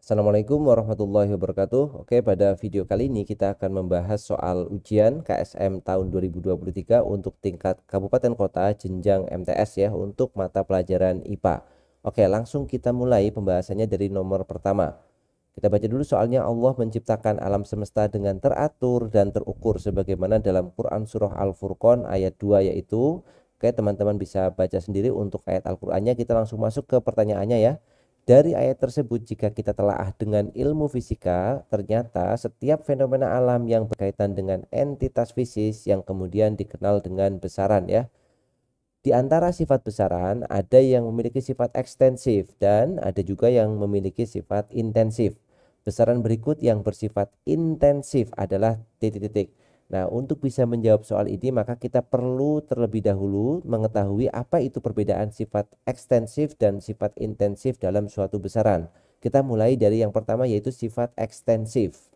Assalamualaikum warahmatullahi wabarakatuh. Oke, pada video kali ini kita akan membahas soal ujian KSM tahun 2023 untuk tingkat kabupaten kota jenjang MTS ya untuk mata pelajaran IPA. Oke, langsung kita mulai pembahasannya dari nomor pertama. Kita baca dulu soalnya. Allah menciptakan alam semesta dengan teratur dan terukur sebagaimana dalam Quran surah Al-Furqan ayat 2 yaitu. Oke, teman-teman bisa baca sendiri untuk ayat Al-Qur'annya. Kita langsung masuk ke pertanyaannya ya. Dari ayat tersebut, jika kita telaah dengan ilmu fisika, ternyata setiap fenomena alam yang berkaitan dengan entitas fisis yang kemudian dikenal dengan besaran ya. Di antara sifat besaran, ada yang memiliki sifat ekstensif dan ada juga yang memiliki sifat intensif. Besaran berikut yang bersifat intensif adalah titik-titik. Nah, untuk bisa menjawab soal ini, maka kita perlu terlebih dahulu mengetahui apa itu perbedaan sifat ekstensif dan sifat intensif dalam suatu besaran. Kita mulai dari yang pertama yaitu sifat ekstensif.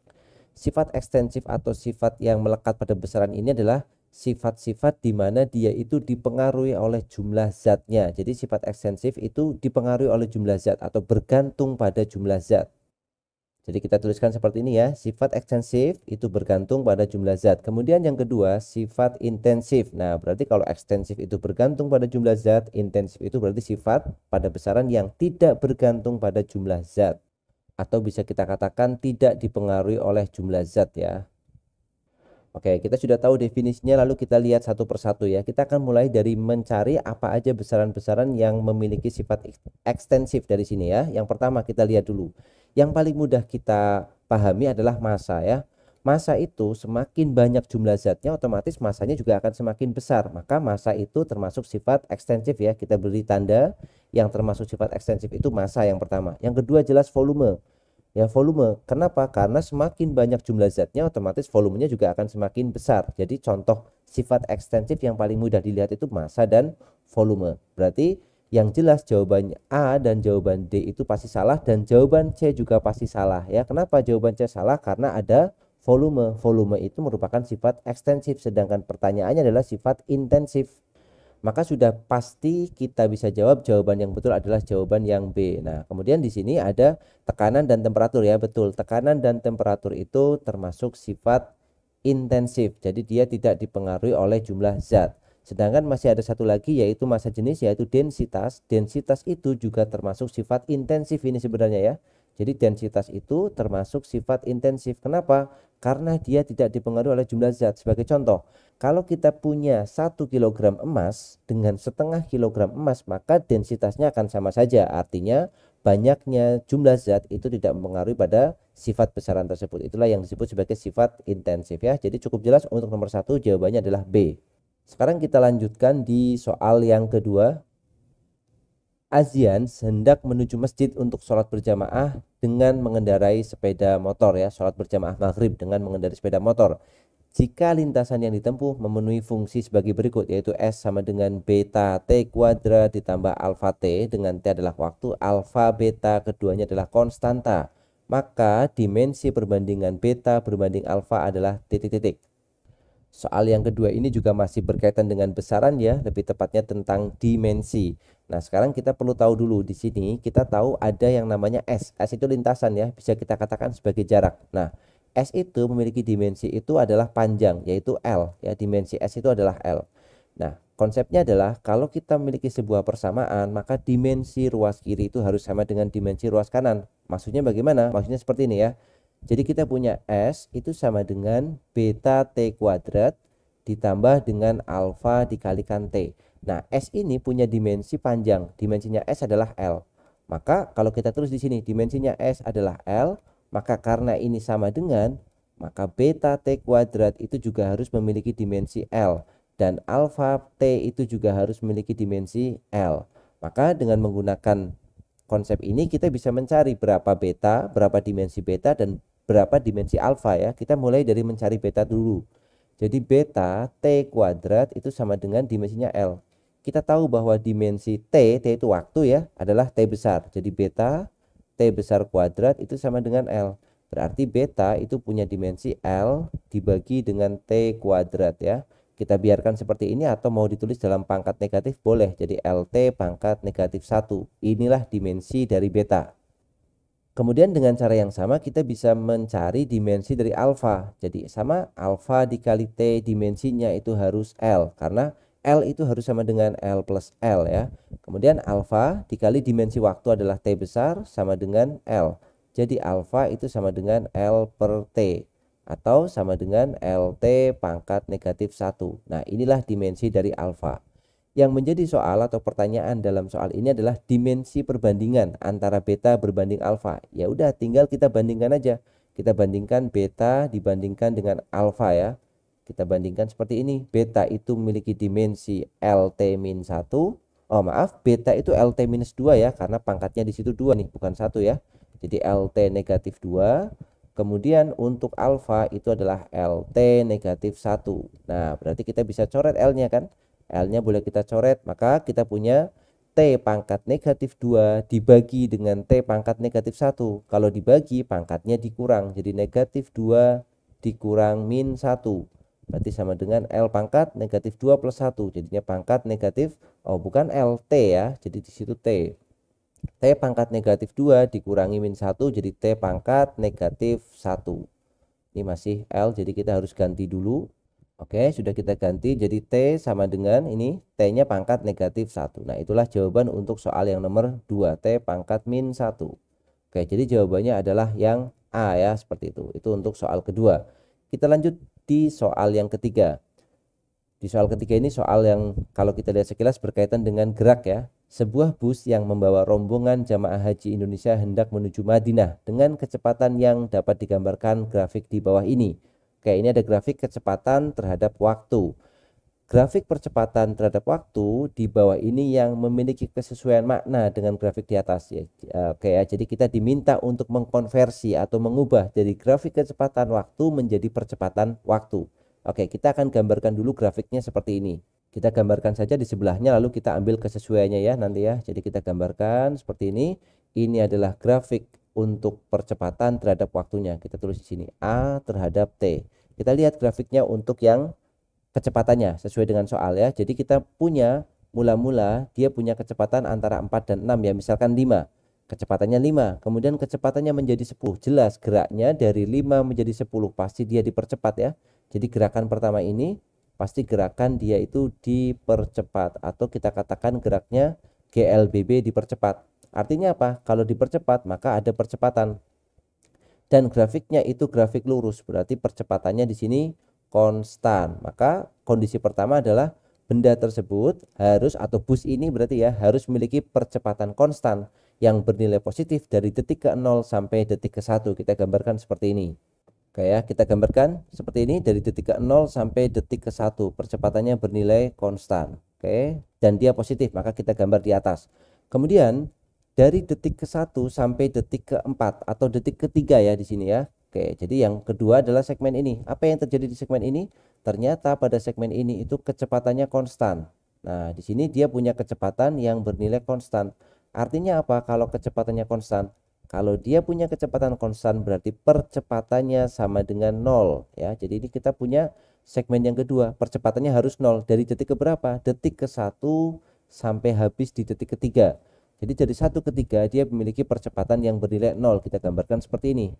Sifat ekstensif atau sifat yang melekat pada besaran ini adalah sifat-sifat di mana dia itu dipengaruhi oleh jumlah zatnya. Jadi sifat ekstensif itu dipengaruhi oleh jumlah zat atau bergantung pada jumlah zat. Jadi kita tuliskan seperti ini ya, sifat ekstensif itu bergantung pada jumlah zat. Kemudian yang kedua, sifat intensif. Nah, berarti kalau ekstensif itu bergantung pada jumlah zat, intensif itu berarti sifat pada besaran yang tidak bergantung pada jumlah zat. Atau bisa kita katakan tidak dipengaruhi oleh jumlah zat ya. Oke, kita sudah tahu definisinya, lalu kita lihat satu persatu ya. Kita akan mulai dari mencari apa aja besaran-besaran yang memiliki sifat ekstensif dari sini ya. Yang pertama kita lihat dulu. Yang paling mudah kita pahami adalah massa ya. Massa itu semakin banyak jumlah zatnya, otomatis massanya juga akan semakin besar. Maka massa itu termasuk sifat ekstensif ya. Kita beri tanda yang termasuk sifat ekstensif itu massa yang pertama. Yang kedua jelas volume. Ya, volume. Kenapa? Karena semakin banyak jumlah zatnya, otomatis volumenya juga akan semakin besar. Jadi contoh sifat ekstensif yang paling mudah dilihat itu massa dan volume. Berarti yang jelas jawabannya A dan jawaban D itu pasti salah, dan jawaban C juga pasti salah ya. Kenapa jawaban C salah? Karena ada volume. Volume itu merupakan sifat ekstensif, sedangkan pertanyaannya adalah sifat intensif. Maka sudah pasti kita bisa jawab jawaban yang betul adalah jawaban yang B. Nah, kemudian di sini ada tekanan dan temperatur ya, betul. Tekanan dan temperatur itu termasuk sifat intensif. Jadi dia tidak dipengaruhi oleh jumlah zat. Sedangkan masih ada satu lagi yaitu massa jenis yaitu densitas. Densitas itu juga termasuk sifat intensif ini sebenarnya ya. Jadi densitas itu termasuk sifat intensif. Kenapa? Karena dia tidak dipengaruhi oleh jumlah zat. Sebagai contoh, kalau kita punya 1 kg emas dengan setengah kilogram emas, maka densitasnya akan sama saja. Artinya banyaknya jumlah zat itu tidak mempengaruhi pada sifat besaran tersebut. Itulah yang disebut sebagai sifat intensif ya. Jadi cukup jelas untuk nomor 1 jawabannya adalah B. Sekarang kita lanjutkan di soal yang kedua. Azian hendak menuju masjid untuk sholat berjamaah dengan mengendarai sepeda motor ya. Sholat berjamaah maghrib dengan mengendarai sepeda motor. Jika lintasan yang ditempuh memenuhi fungsi sebagai berikut, yaitu S sama dengan beta T kuadrat ditambah alfa T, dengan T adalah waktu, alfa beta keduanya adalah konstanta, maka dimensi perbandingan beta berbanding alfa adalah titik-titik. Soal yang kedua ini juga masih berkaitan dengan besaran ya, lebih tepatnya tentang dimensi. Nah, sekarang kita perlu tahu dulu di sini kita tahu ada yang namanya S. S itu lintasan ya, bisa kita katakan sebagai jarak. Nah, S itu memiliki dimensi itu adalah panjang yaitu L ya, dimensi S itu adalah L. Nah, konsepnya adalah kalau kita memiliki sebuah persamaan, maka dimensi ruas kiri itu harus sama dengan dimensi ruas kanan. Maksudnya bagaimana? Maksudnya seperti ini ya. Jadi kita punya S itu sama dengan beta T kuadrat ditambah dengan alfa dikalikan T. Nah, S ini punya dimensi panjang. Dimensinya S adalah L. Maka kalau kita tulis di sini dimensinya S adalah L, maka karena ini sama dengan, maka beta T kuadrat itu juga harus memiliki dimensi L. Dan alfa T itu juga harus memiliki dimensi L. Maka dengan menggunakan konsep ini kita bisa mencari berapa beta, berapa dimensi beta, dan berapa dimensi alfa ya. Kita mulai dari mencari beta dulu. Jadi beta T kuadrat itu sama dengan dimensinya L. Kita tahu bahwa dimensi T itu waktu ya, adalah T besar. Jadi beta T besar kuadrat itu sama dengan L. Berarti beta itu punya dimensi L dibagi dengan T kuadrat ya. Kita biarkan seperti ini atau mau ditulis dalam pangkat negatif boleh. Jadi LT pangkat negatif 1. Inilah dimensi dari beta. Kemudian dengan cara yang sama kita bisa mencari dimensi dari alfa. Jadi sama alfa dikali T dimensinya itu harus L, karena L itu harus sama dengan L plus L ya. Kemudian alfa dikali dimensi waktu adalah T besar sama dengan L. Jadi alfa itu sama dengan L per T atau sama dengan LT pangkat negatif 1. Nah inilah dimensi dari alfa. Yang menjadi soal atau pertanyaan dalam soal ini adalah dimensi perbandingan antara beta berbanding alfa. Ya udah tinggal kita bandingkan aja. Kita bandingkan beta dibandingkan dengan alfa ya. Kita bandingkan seperti ini. Beta itu memiliki dimensi LT-1. Oh maaf, beta itu LT-2 ya, karena pangkatnya di situ 2 nih, bukan 1 ya. Jadi LT negatif 2. Kemudian untuk alfa itu adalah LT negatif 1. Nah, berarti kita bisa coret L-nya kan? L-nya boleh kita coret, maka kita punya T pangkat negatif 2 dibagi dengan T pangkat negatif 1. Kalau dibagi, pangkatnya dikurang. Jadi negatif 2 dikurang min 1. Berarti sama dengan L pangkat negatif 2 plus 1. Jadinya pangkat negatif, oh bukan LT ya, jadi di situ T. T pangkat negatif 2 dikurangi min 1, jadi T pangkat negatif 1. Ini masih L, jadi kita harus ganti dulu. Oke, sudah kita ganti jadi T sama dengan ini T-nya pangkat negatif 1. Nah, itulah jawaban untuk soal yang nomor 2, T pangkat min 1. Oke, jadi jawabannya adalah yang A ya, seperti itu. Itu untuk soal kedua. Kita lanjut di soal yang ketiga. Di soal ketiga ini soal yang kalau kita lihat sekilas berkaitan dengan gerak ya. Sebuah bus yang membawa rombongan jamaah haji Indonesia hendak menuju Madinah dengan kecepatan yang dapat digambarkan grafik di bawah ini. Oke, ini ada grafik kecepatan terhadap waktu. Grafik percepatan terhadap waktu di bawah ini yang memiliki kesesuaian makna dengan grafik di atas ya. Oke ya, jadi kita diminta untuk mengkonversi atau mengubah dari grafik kecepatan waktu menjadi percepatan waktu. Oke, kita akan gambarkan dulu grafiknya seperti ini. Kita gambarkan saja di sebelahnya lalu kita ambil kesesuaiannya ya nanti ya. Jadi kita gambarkan seperti ini. Ini adalah grafik untuk percepatan terhadap waktunya. Kita tulis di sini A terhadap T. Kita lihat grafiknya untuk yang kecepatannya sesuai dengan soal ya. Jadi kita punya mula-mula dia punya kecepatan antara 4 dan 6 ya. Misalkan 5. Kecepatannya 5. Kemudian kecepatannya menjadi 10. Jelas geraknya dari 5 menjadi 10. Pasti dia dipercepat ya. Jadi gerakan pertama ini pasti gerakan dia itu dipercepat atau kita katakan geraknya GLBB dipercepat. Artinya apa? Kalau dipercepat maka ada percepatan. Dan grafiknya itu grafik lurus, berarti percepatannya di sini konstan. Maka kondisi pertama adalah benda tersebut harus atau bus ini berarti ya harus memiliki percepatan konstan yang bernilai positif dari detik ke 0 sampai detik ke 1. Kita gambarkan seperti ini. Oke ya, kita gambarkan seperti ini dari detik ke 0 sampai detik ke 1. Percepatannya bernilai konstan. Oke, dan dia positif, maka kita gambar di atas. Kemudian dari detik ke 1 sampai detik ke 4 atau detik ketiga ya di sini ya. Oke, jadi yang kedua adalah segmen ini. Apa yang terjadi di segmen ini? Ternyata pada segmen ini itu kecepatannya konstan. Nah, di sini dia punya kecepatan yang bernilai konstan. Artinya apa kalau kecepatannya konstan? Kalau dia punya kecepatan konstan berarti percepatannya sama dengan 0 ya. Jadi ini kita punya segmen yang kedua, percepatannya harus 0 dari detik ke berapa? Detik ke 1 sampai habis di detik ketiga. Jadi dari 1 ke 3 dia memiliki percepatan yang bernilai 0. Kita gambarkan seperti ini.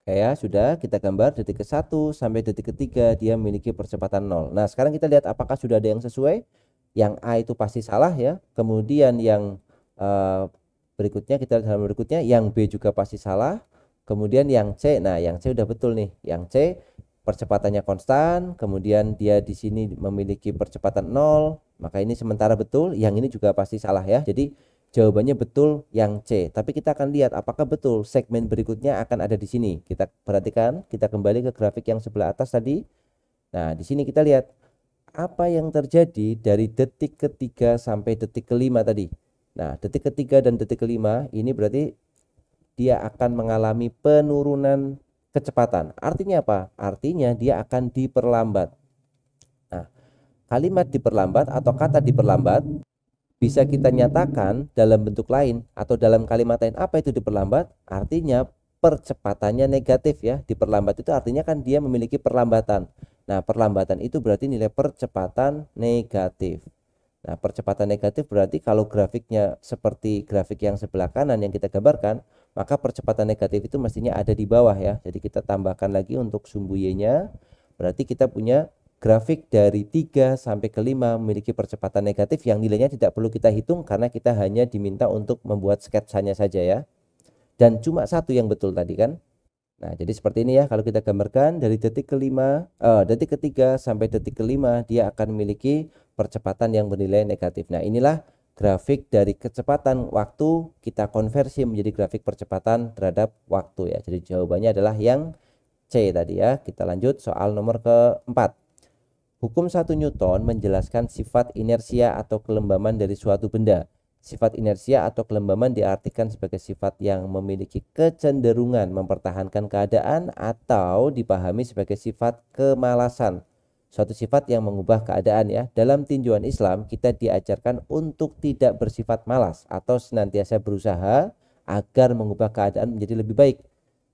Oke ya, sudah kita gambar detik ke 1 sampai detik ke 3 dia memiliki percepatan 0. Nah, sekarang kita lihat apakah sudah ada yang sesuai. Yang A itu pasti salah ya. Kemudian yang berikutnya kita lihat halaman berikutnya, yang B juga pasti salah. Kemudian yang C, nah yang C udah betul nih. Yang C percepatannya konstan, kemudian dia di sini memiliki percepatan 0, maka ini sementara betul. Yang ini juga pasti salah ya. Jadi jawabannya betul yang C. Tapi kita akan lihat apakah betul segmen berikutnya akan ada di sini. Kita perhatikan, kita kembali ke grafik yang sebelah atas tadi. Nah, di sini kita lihat apa yang terjadi dari detik ketiga sampai detik kelima tadi. Nah, detik ketiga dan detik kelima ini berarti dia akan mengalami penurunan kecepatan. Artinya apa? Artinya dia akan diperlambat. Nah, kalimat diperlambat atau kata diperlambat bisa kita nyatakan dalam bentuk lain atau dalam kalimat lain. Apa itu diperlambat? Artinya percepatannya negatif ya. Diperlambat itu artinya kan dia memiliki perlambatan. Nah, perlambatan itu berarti nilai percepatan negatif. Nah, percepatan negatif berarti kalau grafiknya seperti grafik yang sebelah kanan yang kita gambarkan, maka percepatan negatif itu mestinya ada di bawah ya. Jadi kita tambahkan lagi untuk sumbu Y-nya. Berarti kita punya grafik dari 3 sampai ke 5 memiliki percepatan negatif yang nilainya tidak perlu kita hitung karena kita hanya diminta untuk membuat sketsanya saja ya. Dan cuma satu yang betul tadi kan. Nah, jadi seperti ini ya kalau kita gambarkan dari detik detik ketiga sampai detik kelima dia akan memiliki percepatan yang bernilai negatif. Nah, inilah grafik dari kecepatan waktu kita konversi menjadi grafik percepatan terhadap waktu ya. Jadi jawabannya adalah yang C tadi ya. Kita lanjut soal nomor keempat. Hukum 1 Newton menjelaskan sifat inersia atau kelembaman dari suatu benda. Sifat inersia atau kelembaman diartikan sebagai sifat yang memiliki kecenderungan mempertahankan keadaan atau dipahami sebagai sifat kemalasan. Suatu sifat yang mengubah keadaan ya. Dalam tinjauan Islam kita diajarkan untuk tidak bersifat malas atau senantiasa berusaha agar mengubah keadaan menjadi lebih baik.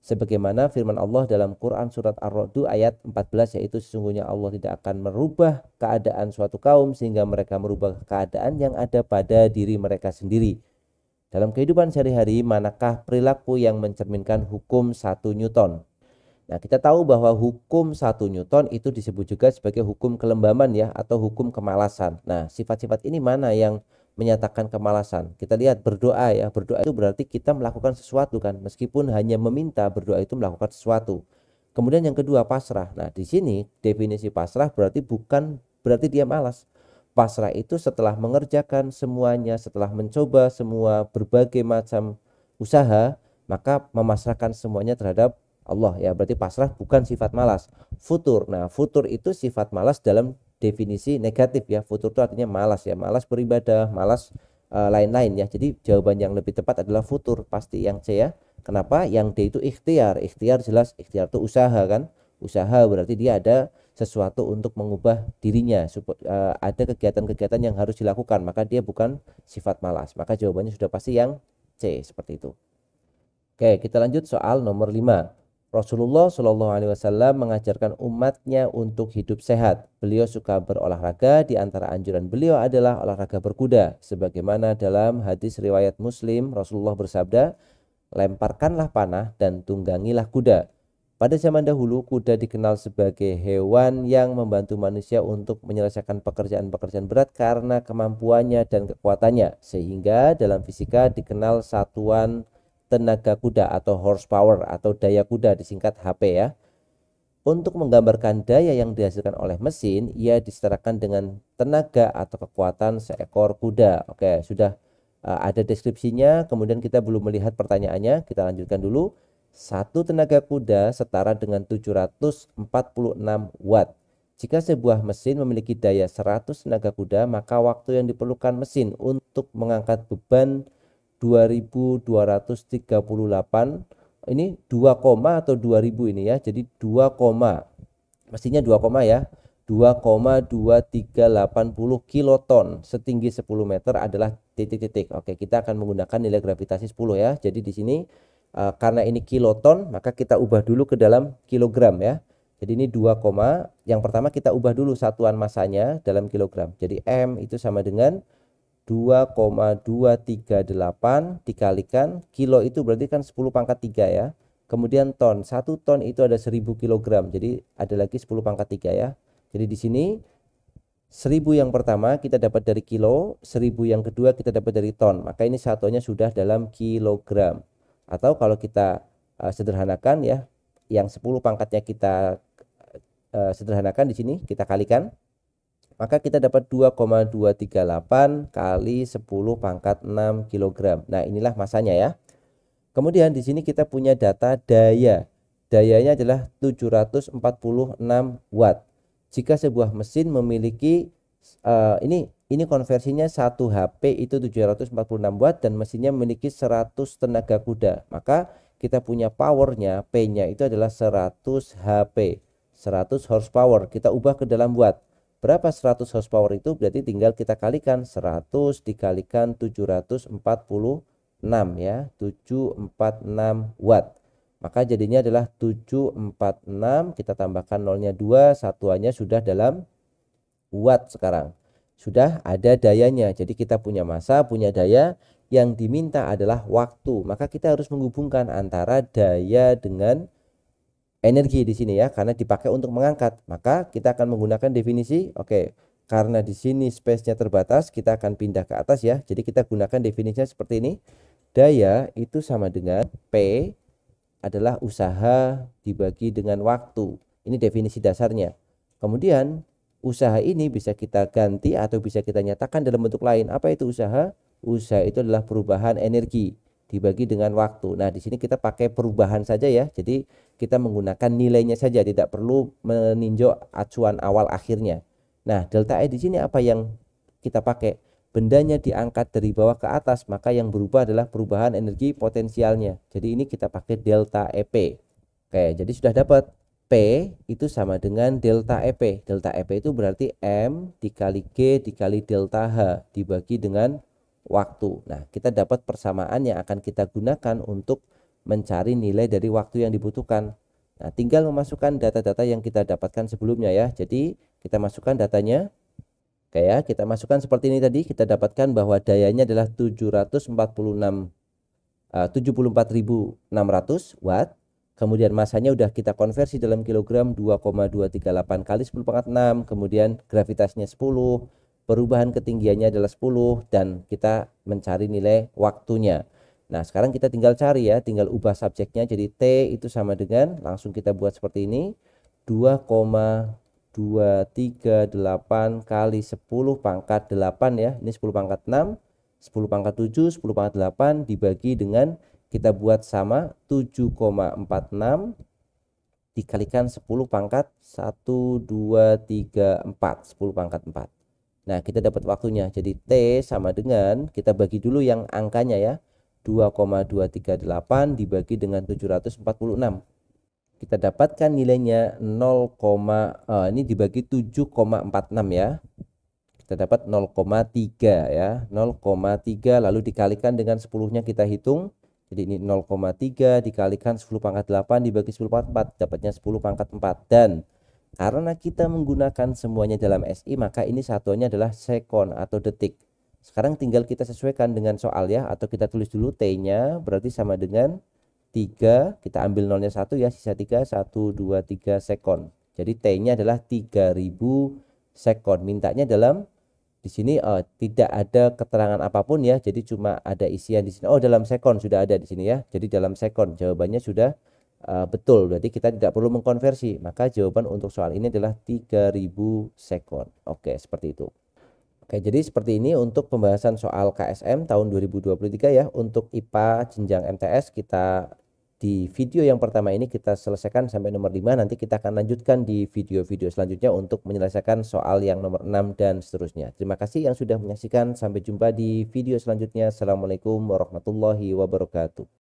Sebagaimana firman Allah dalam Quran surat Ar-Ra'd ayat 14 yaitu sesungguhnya Allah tidak akan merubah keadaan suatu kaum sehingga mereka merubah keadaan yang ada pada diri mereka sendiri. Dalam kehidupan sehari-hari manakah perilaku yang mencerminkan hukum 1 Newton? Nah, kita tahu bahwa hukum 1 Newton itu disebut juga sebagai hukum kelembaman ya atau hukum kemalasan. Nah, sifat-sifat ini mana yang menyatakan kemalasan? Kita lihat berdoa ya. Berdoa itu berarti kita melakukan sesuatu kan, meskipun hanya meminta, berdoa itu melakukan sesuatu. Kemudian yang kedua pasrah. Nah, di sini definisi pasrah bukan berarti dia malas. Pasrah itu setelah mengerjakan semuanya, setelah mencoba semua berbagai macam usaha, maka memasrahkan semuanya terhadap Allah ya. Berarti pasrah bukan sifat malas. Futur. Nah, futur itu sifat malas dalam definisi negatif ya. Futur itu artinya malas ya, malas beribadah, malas lain-lain ya. Jadi jawaban yang lebih tepat adalah futur, pasti yang C ya. Kenapa? Yang D itu ikhtiar. Ikhtiar jelas, ikhtiar itu usaha kan. Usaha berarti dia ada sesuatu untuk mengubah dirinya, ada kegiatan-kegiatan yang harus dilakukan, maka dia bukan sifat malas. Maka jawabannya sudah pasti yang C seperti itu. Oke, kita lanjut soal nomor 5. Rasulullah Shallallahu Alaihi Wasallam mengajarkan umatnya untuk hidup sehat. Beliau suka berolahraga. Di antara anjuran beliau adalah olahraga berkuda. Sebagaimana dalam hadis riwayat Muslim, Rasulullah bersabda, lemparkanlah panah dan tunggangilah kuda. Pada zaman dahulu, kuda dikenal sebagai hewan yang membantu manusia untuk menyelesaikan pekerjaan-pekerjaan berat karena kemampuannya dan kekuatannya. Sehingga dalam fisika dikenal satuan tenaga kuda atau horsepower atau daya kuda disingkat HP ya. Untuk menggambarkan daya yang dihasilkan oleh mesin, ia disetarakan dengan tenaga atau kekuatan seekor kuda. Oke, sudah ada deskripsinya, kemudian kita belum melihat pertanyaannya, kita lanjutkan dulu. Satu tenaga kuda setara dengan 746 watt. Jika sebuah mesin memiliki daya 100 tenaga kuda, maka waktu yang diperlukan mesin untuk mengangkat beban 2238 ini 2, atau 2000 ini ya. Jadi 2, mestinya 2, ya. 2,2380 kiloton setinggi 10 meter adalah titik-titik. Oke, kita akan menggunakan nilai gravitasi 10 ya. Jadi di sini karena ini kiloton, maka kita ubah dulu ke dalam kilogram ya. Jadi ini 2, yang pertama kita ubah dulu satuan masanya dalam kilogram. Jadi M itu sama dengan 2,238 dikalikan kilo itu berarti kan 10 pangkat 3 ya. Kemudian ton, 1 ton itu ada 1000 kilogram. Jadi ada lagi 10 pangkat 3 ya. Jadi di sini 1000 yang pertama kita dapat dari kilo, 1000 yang kedua kita dapat dari ton. Maka ini satuannya sudah dalam kilogram. Atau kalau kita sederhanakan ya, yang 10 pangkatnya kita sederhanakan di sini kita kalikan. Maka kita dapat 2,238 kali 10 pangkat 6 kg. Nah, inilah masanya ya. Kemudian di sini kita punya data daya. Dayanya adalah 746 watt. Jika sebuah mesin memiliki ini konversinya 1 HP itu 746 watt dan mesinnya memiliki 100 tenaga kuda. Maka kita punya powernya, P-nya itu adalah 100 HP. 100 horsepower. Kita ubah ke dalam watt. Berapa 100 horsepower itu? Berarti tinggal kita kalikan 100 dikalikan 746 ya, 746 watt. Maka jadinya adalah 746, kita tambahkan nolnya 2, satuannya sudah dalam watt sekarang. Sudah ada dayanya. Jadi kita punya massa, punya daya, yang diminta adalah waktu. Maka kita harus menghubungkan antara daya dengan energi di sini ya, karena dipakai untuk mengangkat. Maka kita akan menggunakan definisi, karena di sini space-nya terbatas, kita akan pindah ke atas ya. Jadi kita gunakan definisinya seperti ini. Daya itu sama dengan P adalah usaha dibagi dengan waktu. Ini definisi dasarnya. Kemudian usaha ini bisa kita ganti atau bisa kita nyatakan dalam bentuk lain. Apa itu usaha? Usaha itu adalah perubahan energi dibagi dengan waktu. Nah, di sini kita pakai perubahan saja ya. Jadi kita menggunakan nilainya saja, tidak perlu meninjau acuan awal akhirnya. Nah, delta E di sini apa yang kita pakai? Bendanya diangkat dari bawah ke atas, maka yang berubah adalah perubahan energi potensialnya. Jadi ini kita pakai delta EP. Jadi sudah dapat P itu sama dengan delta EP. Delta EP itu berarti M dikali G dikali delta H dibagi dengan waktu. Nah, kita dapat persamaan yang akan kita gunakan untuk mencari nilai dari waktu yang dibutuhkan. Nah, tinggal memasukkan data-data yang kita dapatkan sebelumnya ya. Jadi kita masukkan datanya. Kita masukkan seperti ini tadi. Kita dapatkan bahwa dayanya adalah 74.600 watt. Kemudian masanya udah kita konversi dalam kilogram, 2,238 kali 10 pangkat 6. Kemudian gravitasnya 10. Perubahan ketinggiannya adalah 10. Dan kita mencari nilai waktunya. Nah, sekarang kita tinggal cari ya. Tinggal ubah subjeknya. Jadi T itu sama dengan, langsung kita buat seperti ini. 2,238 kali 10 pangkat 8 ya. Ini 10 pangkat 6. 10 pangkat 7, 10 pangkat 8 dibagi dengan, kita buat sama, 7,46 dikalikan 10 pangkat 1, 2, 3, 4. 10 pangkat 4. Nah, kita dapat waktunya. Jadi T sama dengan, kita bagi dulu yang angkanya ya. 2,238 dibagi dengan 746. Kita dapatkan nilainya 0, ini dibagi 7,46 ya. Kita dapat 0,3 ya. 0,3 lalu dikalikan dengan 10-nya kita hitung. Jadi ini 0,3 dikalikan 10 pangkat 8 dibagi 10 pangkat 4. Dapatnya 10 pangkat 4. Dan karena kita menggunakan semuanya dalam SI, maka ini satuannya adalah sekon atau detik. Sekarang tinggal kita sesuaikan dengan soal ya. Atau kita tulis dulu T-nya berarti sama dengan 3. Kita ambil nolnya 1 ya. Sisa 3. 1, 2, 3 sekon. Jadi T-nya adalah 3000 sekon. Mintanya dalam, di sini tidak ada keterangan apapun ya, jadi cuma ada isian di sini. Dalam sekon sudah ada di sini ya. Jadi dalam sekon jawabannya sudah betul. Berarti kita tidak perlu mengkonversi. Maka jawaban untuk soal ini adalah 3000 sekon. Seperti itu. Jadi seperti ini untuk pembahasan soal KSM tahun 2023 ya. Untuk IPA jenjang MTS kita di video yang pertama ini kita selesaikan sampai nomor 5. Nanti kita akan lanjutkan di video-video selanjutnya untuk menyelesaikan soal yang nomor 6 dan seterusnya. Terima kasih yang sudah menyaksikan. Sampai jumpa di video selanjutnya. Assalamualaikum warahmatullahi wabarakatuh.